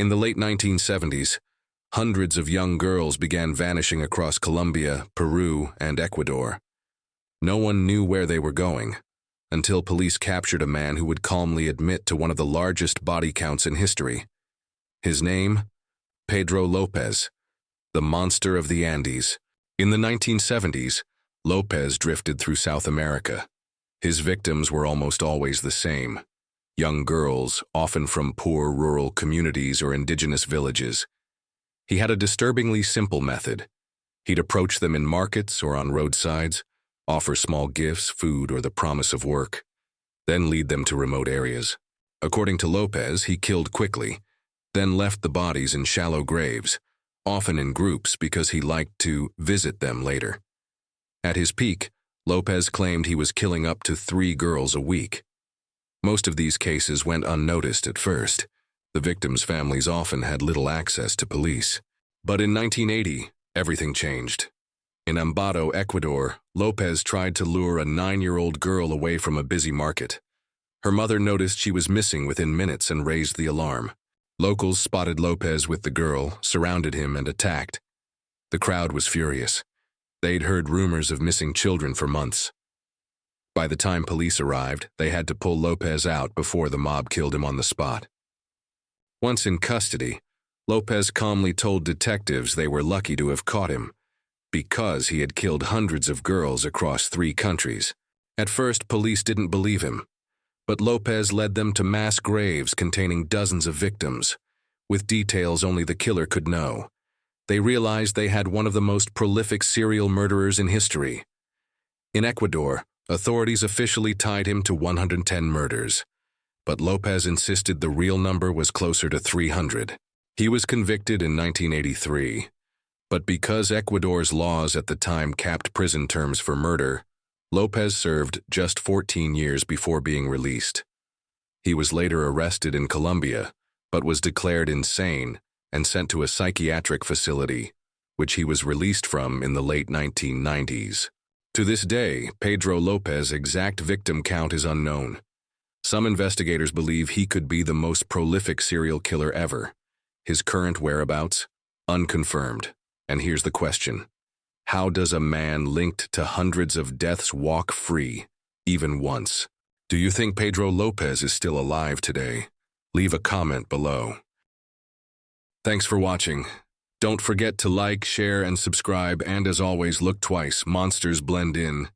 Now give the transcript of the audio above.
In the late 1970s, hundreds of young girls began vanishing across Colombia, Peru, and Ecuador. No one knew where they were going, until police captured a man who would calmly admit to one of the largest body counts in history. His name? Pedro López, the monster of the Andes. In the 1970s, López drifted through South America. His victims were almost always the same: young girls, often from poor rural communities or indigenous villages. He had a disturbingly simple method. He'd approach them in markets or on roadsides, offer small gifts, food, or the promise of work, then lead them to remote areas. According to López, he killed quickly, then left the bodies in shallow graves, often in groups because he liked to visit them later. At his peak, López claimed he was killing up to 3 girls a week. Most of these cases went unnoticed at first. The victims' families often had little access to police. But in 1980, everything changed. In Ambato, Ecuador, López tried to lure a 9-year-old girl away from a busy market. Her mother noticed she was missing within minutes and raised the alarm. Locals spotted López with the girl, surrounded him, and attacked. The crowd was furious. They'd heard rumors of missing children for months. By the time police arrived, they had to pull López out before the mob killed him on the spot. Once in custody, López calmly told detectives they were lucky to have caught him, because he had killed hundreds of girls across 3 countries. At first, police didn't believe him, but López led them to mass graves containing dozens of victims, with details only the killer could know. They realized they had one of the most prolific serial murderers in history. In Ecuador, authorities officially tied him to 110 murders, but López insisted the real number was closer to 300. He was convicted in 1983, but because Ecuador's laws at the time capped prison terms for murder, López served just 14 years before being released. He was later arrested in Colombia, but was declared insane and sent to a psychiatric facility, which he was released from in the late 1990s. To this day, Pedro López's exact victim count is unknown. Some investigators believe he could be the most prolific serial killer ever. His current whereabouts? Unconfirmed. And here's the question: how does a man linked to hundreds of deaths walk free, even once? Do you think Pedro López is still alive today? Leave a comment below. Thanks for watching. Don't forget to like, share, and subscribe, and as always, look twice. Monsters blend in.